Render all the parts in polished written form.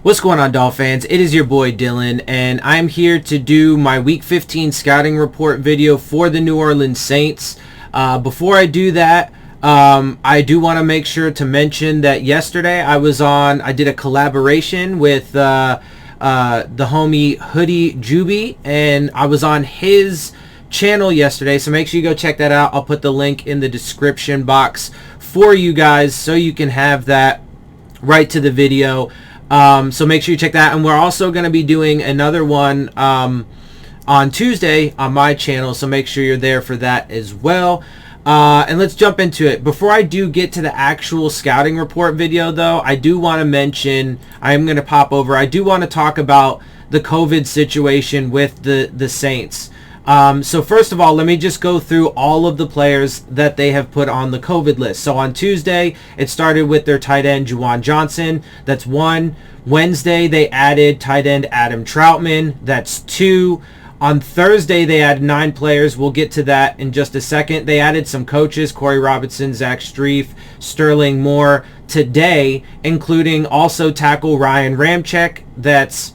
What's going on, Dolphins? It is your boy Dillon, and I'm here to do my Week 15 scouting report video for the New Orleans Saints. Before I do that, I do want to make sure to mention that yesterday I did a collaboration with the homie Hoodie Juby, and I was on his channel yesterday, so make sure you go check that out. I'll put the link in the description box for you guys so you can have that right to the video. So make sure you check that, and we're also going to be doing another one on Tuesday on my channel, so make sure you're there for that as well. And let's jump into it. Before I do get to the actual scouting report video, though, I do want to mention, I am going to pop over, I do want to talk about the COVID situation with the Saints. So first of all, let me just go through all of the players that they have put on the COVID list. So on Tuesday, it started with their tight end, Juwan Johnson. That's 1. Wednesday, they added tight end Adam Troutman. That's 2. On Thursday, they added 9 players. We'll get to that in just a second. They added some coaches, Corey Robinson, Zach Strief, Sterling Moore, today, including also tackle Ryan Ramczyk. That's,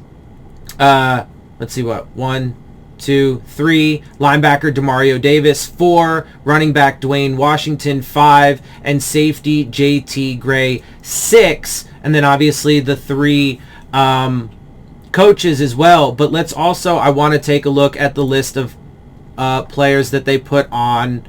let's see what, 1, 2, 3, linebacker Demario Davis, 4, running back Dwayne Washington, 5, and safety JT Gray, 6, and then obviously the 3 coaches as well. But let's also, I want to take a look at the list of players that they put on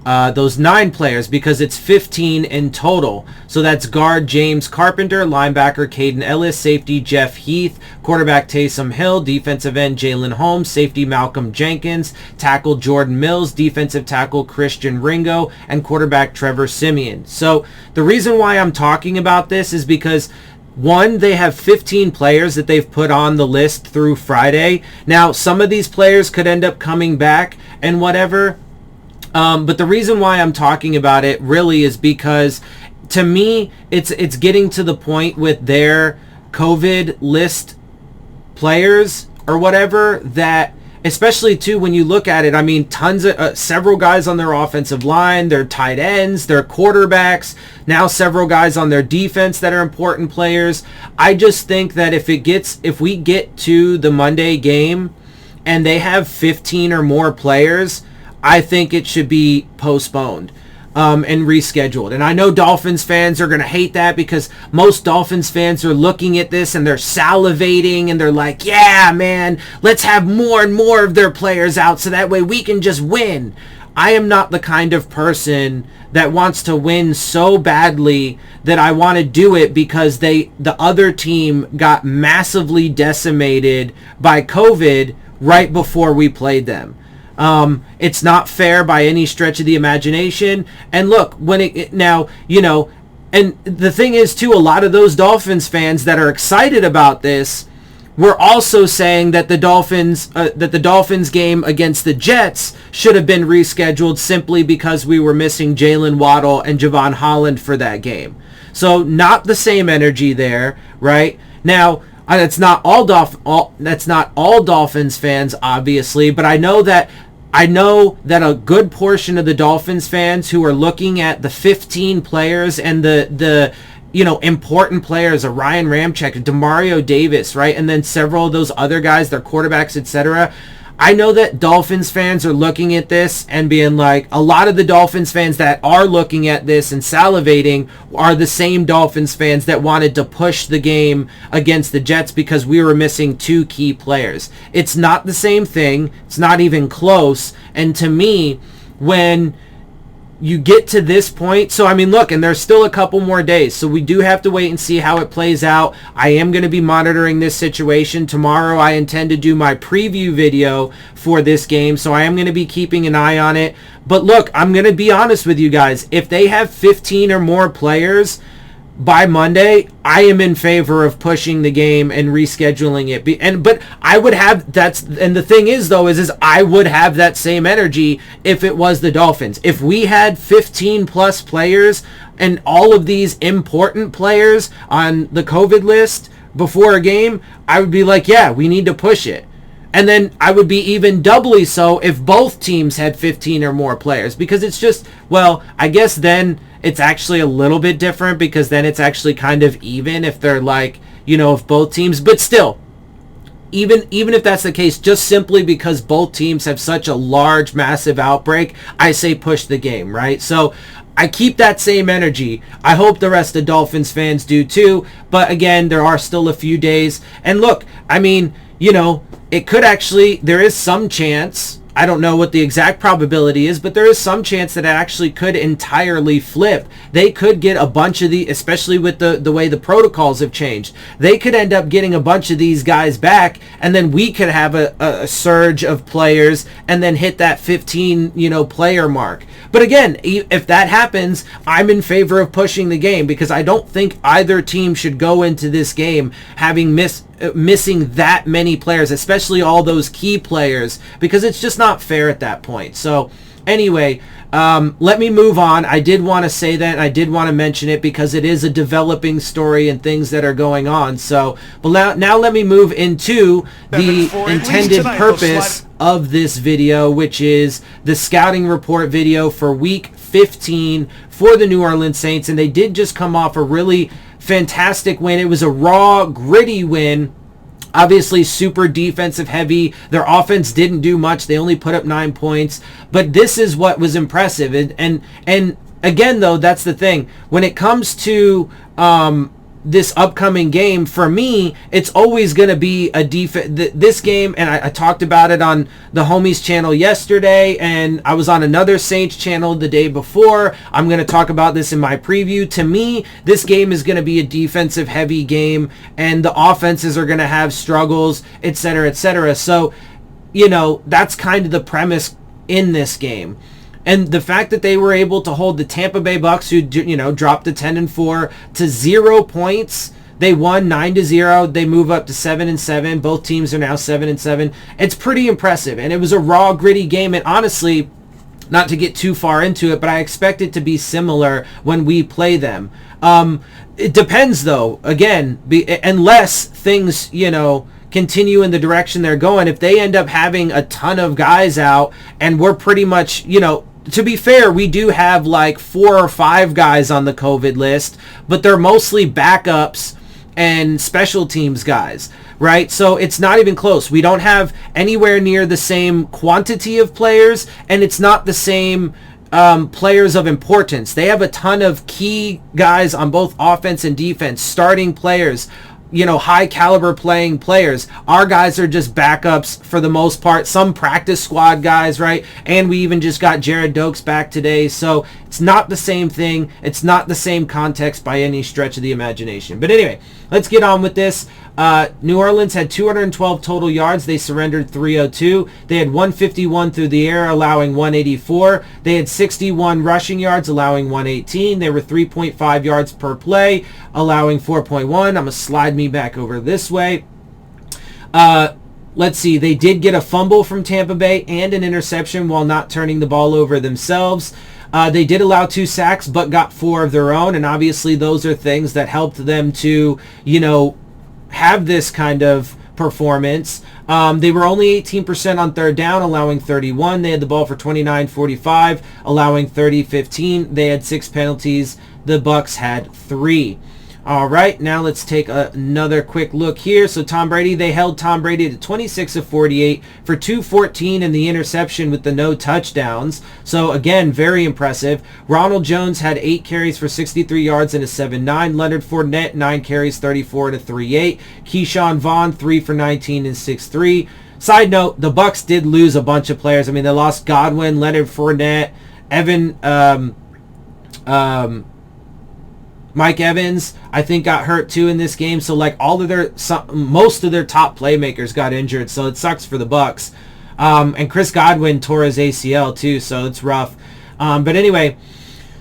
those 9 players, because it's 15 in total. So that's guard James Carpenter, linebacker Caden Ellis, safety Jeff Heath, quarterback Taysom Hill, defensive end Jalen Holmes, safety Malcolm Jenkins, tackle Jordan Mills, defensive tackle Christian Ringo, and quarterback Trevor Siemian. So the reason why I'm talking about this is because, one, they have 15 players that they've put on the list through Friday. Now, some of these players could end up coming back and whatever. But the reason why I'm talking about it really is because, to me, it's getting to the point with their COVID list players or whatever that, especially too when you look at it, I mean, tons of several guys on their offensive line, their tight ends, their quarterbacks, now several guys on their defense that are important players. I just think that if we get to the Monday game and they have 15 or more players, I think it should be postponed and rescheduled. And I know Dolphins fans are going to hate that, because most Dolphins fans are looking at this and they're salivating and they're like, yeah, man, let's have more and more of their players out so that way we can just win. I am not the kind of person that wants to win so badly that I want to do it because the other team got massively decimated by COVID right before we played them. It's not fair by any stretch of the imagination. And look, when now, you know, and the thing is too, a lot of those Dolphins fans that are excited about this were also saying that the Dolphins game against the Jets should have been rescheduled simply because we were missing Jalen Waddle and Javon Holland for that game. So not the same energy there, right? Now, that's not all Dolphins fans, obviously, but I know that a good portion of the Dolphins fans who are looking at the 15 players and the important players, a Ryan Ramczyk, Demario Davis, right, and then several of those other guys, their quarterbacks, etc. I know that Dolphins fans are looking at this and being like, a lot of the Dolphins fans that are looking at this and salivating are the same Dolphins fans that wanted to push the game against the Jets because we were missing 2 key players. It's not the same thing. It's not even close. And to me, when you get to this point, so I mean, look, and there's still a couple more days, so we do have to wait and see how it plays out. I am going to be monitoring this situation. Tomorrow I intend to do my preview video for this game, so I am going to be keeping an eye on it. But look, I'm going to be honest with you guys. If they have 15 or more players by Monday, I am in favor of pushing the game and rescheduling it. But I would have and the thing is though is I would have that same energy if it was the Dolphins. If we had 15 plus players and all of these important players on the COVID list before a game, I would be like, yeah, we need to push it. And then I would be even doubly so if both teams had 15 or more players, because it's just, well, I guess then it's actually a little bit different, because then it's actually kind of even if they're like, if both teams, but still, even if that's the case, just simply because both teams have such a large, massive outbreak, I say push the game, right? So I keep that same energy. I hope the rest of Dolphins fans do too. But again, there are still a few days. And look, I mean, it could actually, there is some chance, I don't know what the exact probability is, but there is some chance that it actually could entirely flip. They could get a bunch of the, especially with the way the protocols have changed, they could end up getting a bunch of these guys back, and then we could have a surge of players and then hit that 15, player mark. But again, if that happens, I'm in favor of pushing the game, because I don't think either team should go into this game having missing that many players, especially all those key players, because it's just not fair at that point. So anyway, let me move on. I did want to say that, and I did want to mention it because it is a developing story and things that are going on. So, but now let me move into the intended purpose of this video, which is the scouting report video for week 15 for the New Orleans Saints. And they did just come off a really fantastic win. It was a raw, gritty win. Obviously super defensive heavy. Their offense didn't do much. They only put up 9 points. But this is what was impressive. And again, though, that's the thing. When it comes to this upcoming game, for me, it's always going to be a this game, and I talked about it on the homies channel yesterday, and I was on another Saints channel the day before. I'm going to talk about this in my preview. To me, this game is going to be a defensive heavy game, and the offenses are going to have struggles, etc., etc. So, that's kind of the premise in this game. And the fact that they were able to hold the Tampa Bay Bucks, who dropped to 10-4, to 0 points. They won 9-0. They move up to 7-7. Both teams are now 7-7. It's pretty impressive, and it was a raw, gritty game. And honestly, not to get too far into it, but I expect it to be similar when we play them. It depends, though. Again, unless things continue in the direction they're going. If they end up having a ton of guys out, and we're pretty much, to be fair, we do have like 4 or 5 guys on the COVID list, but they're mostly backups and special teams guys, right? So it's not even close. We don't have anywhere near the same quantity of players, and it's not the same players of importance. They have a ton of key guys on both offense and defense, starting players, high caliber playing players. Our guys are just backups for the most part. Some practice squad guys, right? And we even just got Jared Dokes back today. So it's not the same thing. It's not the same context by any stretch of the imagination. But anyway, let's get on with this. New Orleans had 212 total yards. They surrendered 302. They had 151 through the air, allowing 184. They had 61 rushing yards, allowing 118. They were 3.5 yards per play, allowing 4.1. I'm going to slide me back over this way. Let's see. They did get a fumble from Tampa Bay and an interception while not turning the ball over themselves. They did allow 2 sacks, but got 4 of their own. And obviously those are things that helped them to, have this kind of performance. They were only 18% on third down, allowing 31. They had the ball for 29-45, allowing 30-15. They had 6 penalties. The Bucks had 3. All right, now let's take another quick look here. So Tom Brady, they held Tom Brady to 26 of 48 for 214 and the interception with the no touchdowns. So again, very impressive. Ronald Jones had 8 carries for 63 yards and a 7.9. Leonard Fournette, 9 carries, 34 and a 3.8. Keyshawn Vaughn, 3 for 19 and 6.3. Side note, the Bucks did lose a bunch of players. I mean, they lost Godwin, Leonard Fournette, Mike Evans, I think, got hurt too in this game. So like most of their top playmakers got injured. So it sucks for the Bucks. And Chris Godwin tore his ACL too, so it's rough. But anyway,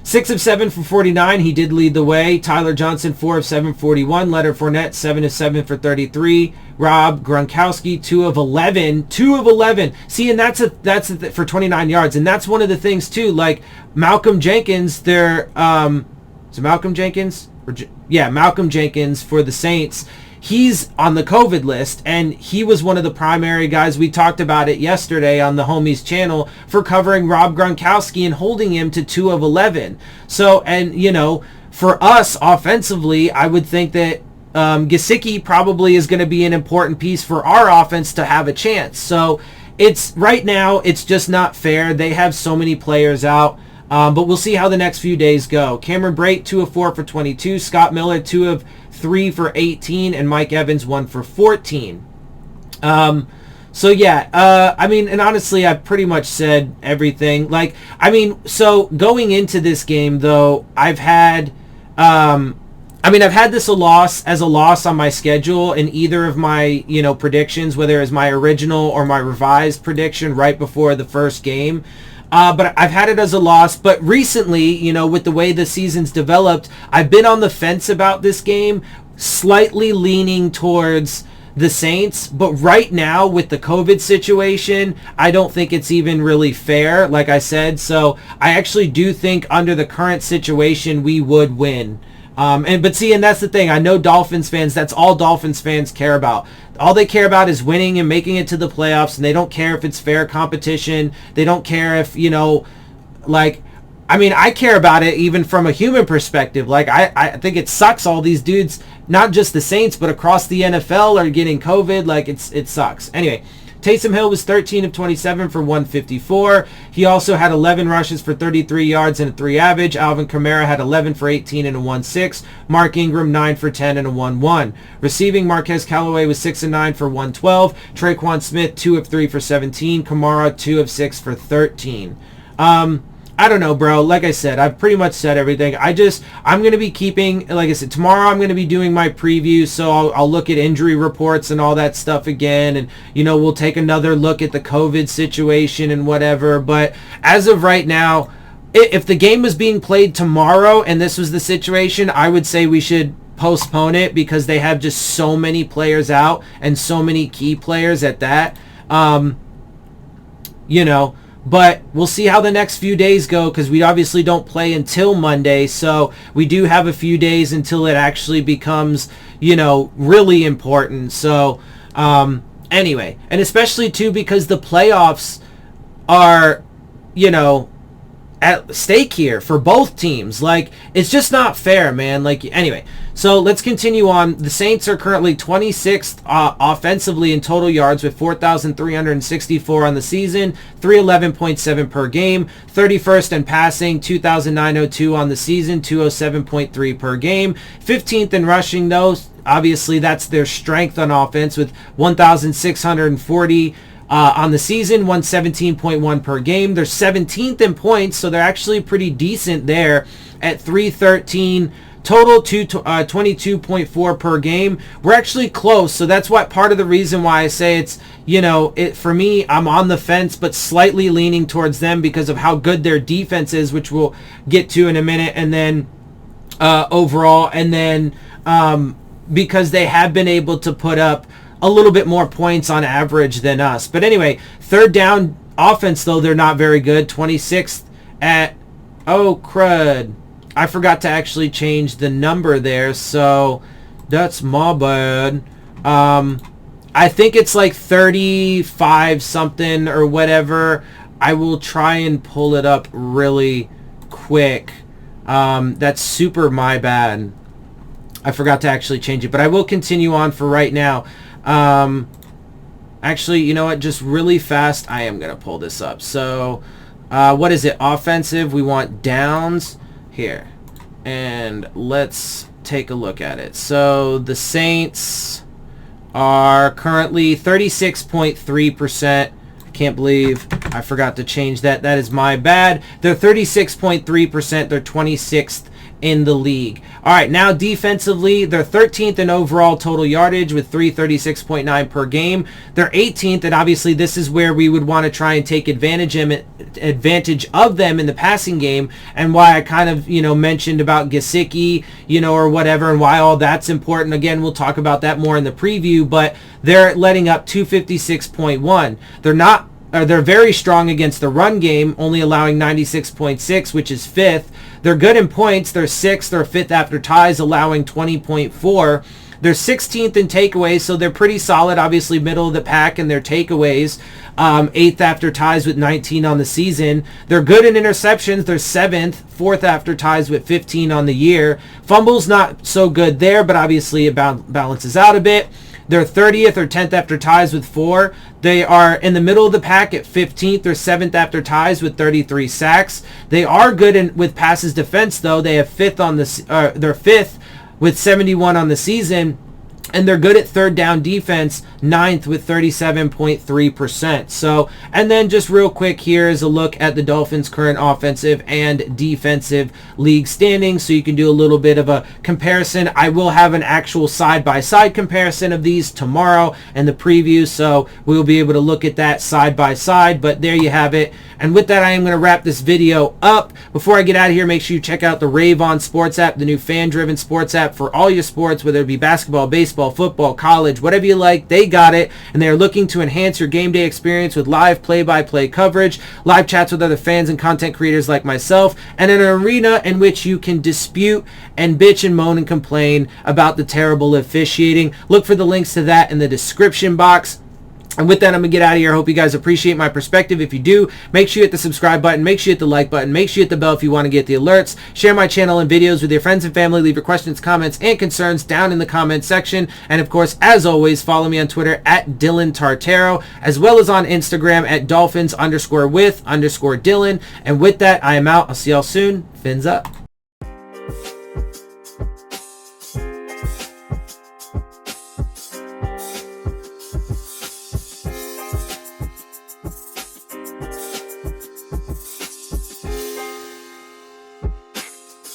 6 of 7 for 49. He did lead the way. Tyler Johnson, 4 of 7 for 41. Leonard Fournette, 7 of 7 for 33. Rob Gronkowski, 2 of 11. 2 of 11. See, and that's for 29 yards. And that's one of the things too. Like Malcolm Jenkins, Malcolm Jenkins? Malcolm Jenkins for the Saints. he's on the COVID list, and he was one of the primary guys. We talked about it yesterday on the Homies channel for covering Rob Gronkowski and holding him to 2 of 11. So, and for us offensively, I would think that Gesicki probably is going to be an important piece for our offense to have a chance. So it's right now, it's just not fair. They have so many players out. But we'll see how the next few days go. Cameron Brate, 2 of 4 for 22. Scott Miller, 2 of 3 for 18. And Mike Evans, 1 for 14. So yeah, and honestly, I've pretty much said everything. So going into this game, though, I've had this as a loss on my schedule in either of my, predictions, whether it's my original or my revised prediction right before the first game. But I've had it as a loss. But recently, with the way the season's developed, I've been on the fence about this game, slightly leaning towards the Saints. But right now, with the COVID situation, I don't think it's even really fair, like I said. So I actually do think under the current situation, we would win. And that's the thing. I know Dolphins fans, that's all Dolphins fans care about. All they care about is winning and making it to the playoffs, and they don't care if it's fair competition. They don't care if, I care about it even from a human perspective. I think it sucks all these dudes, not just the Saints, but across the NFL are getting COVID. It sucks. Anyway, Taysom Hill was 13 of 27 for 154. He also had 11 rushes for 33 yards and a 3 average. Alvin Kamara had 11 for 18 and a 1.6. Mark Ingram 9 for 10 and a 1.1. Receiving, Marquez Callaway was 6 of 9 for 112. Traquan Smith 2 of 3 for 17. Kamara 2 of 6 for 13. I don't know, bro. Like I said, I've pretty much said everything. I'm going to be keeping, like I said, tomorrow I'm going to be doing my preview, so I'll look at injury reports and all that stuff again, and, we'll take another look at the COVID situation and whatever. But as of right now, if the game was being played tomorrow and this was the situation, I would say we should postpone it because they have just so many players out and so many key players at that. But we'll see how the next few days go because we obviously don't play until Monday. So we do have a few days until it actually becomes, really important. So anyway, and especially too because the playoffs are, at stake here for both teams. It's just not fair, man. Anyway, so let's continue on. The Saints are currently 26th offensively in total yards with 4,364 on the season, 311.7 per game. 31st in passing, 2,902 on the season, 207.3 per game. 15th in rushing, though. Obviously, that's their strength on offense with 1,640 on the season, 117.1 per game. They're 17th in points, so they're actually pretty decent there at 313 total, 22.4 per game. We're actually close, so that's what part of the reason why I say it's, for me, I'm on the fence, but slightly leaning towards them because of how good their defense is, which we'll get to in a minute, and then overall, and then because they have been able to put up a little bit more points on average than us. But anyway, third down offense, though, they're not very good. 26th at, oh, crud. I forgot to actually change the number there, so that's my bad. I think it's 35 something or whatever. I will try and pull it up really quick. That's super my bad. I forgot to actually change it, but I will continue on for right now. Actually, you know what? Just really fast, I am going to pull this up. So, what is it? Offensive. We want downs here. And let's take a look at it. So, the Saints are currently 36.3%. Can't believe I forgot to change that. That is my bad. They're 36.3%. They're 26th in the league. All right, now defensively, they're 13th in overall total yardage with 336.9 per game. They're 18th, and obviously this is where we would want to try and take advantage of them in the passing game, and why I kind of, mentioned about Gesicki, or whatever, and why all that's important. Again, we'll talk about that more in the preview, but they're letting up 256.1. They're very strong against the run game, only allowing 96.6, which is 5th. They're good in points. They're 6th. They're 5th after ties, allowing 20.4. They're 16th in takeaways, so they're pretty solid, obviously middle of the pack in their takeaways. 8th after ties with 19 on the season. They're good in interceptions. They're 7th, 4th after ties with 15 on the year. Fumbles not so good there, but obviously it balances out a bit. They're 30th or 10th after ties with 4. They are in the middle of the pack at 15th or 7th after ties with 33 sacks. They are good with passes defense, though. They have 5th on the they're 5th with 71 on the season. And they're good at third down defense, 9th with 37.3%. So, and then just real quick, here is a look at the Dolphins' current offensive and defensive league standings, so you can do a little bit of a comparison. I will have an actual side-by-side comparison of these tomorrow in the preview, so we'll be able to look at that side-by-side, but there you have it. And with that, I am going to wrap this video up. Before I get out of here, make sure you check out the Rave On Sports App, the new fan-driven sports app for all your sports, whether it be basketball, baseball, football, college, whatever you like, they got it. And they are looking to enhance your game day experience with live play-by-play coverage, live chats with other fans and content creators like myself, and an arena in which you can dispute and bitch and moan and complain about the terrible officiating. Look for the links to that in the description box. And with that, I'm going to get out of here. I hope you guys appreciate my perspective. If you do, make sure you hit the subscribe button. Make sure you hit the like button. Make sure you hit the bell if you want to get the alerts. Share my channel and videos with your friends and family. Leave your questions, comments, and concerns down in the comments section. And of course, as always, follow me on Twitter at DillonTartaro, as well as on Instagram at Dolphins_with_Dillon. And with that, I am out. I'll see y'all soon. Fins up.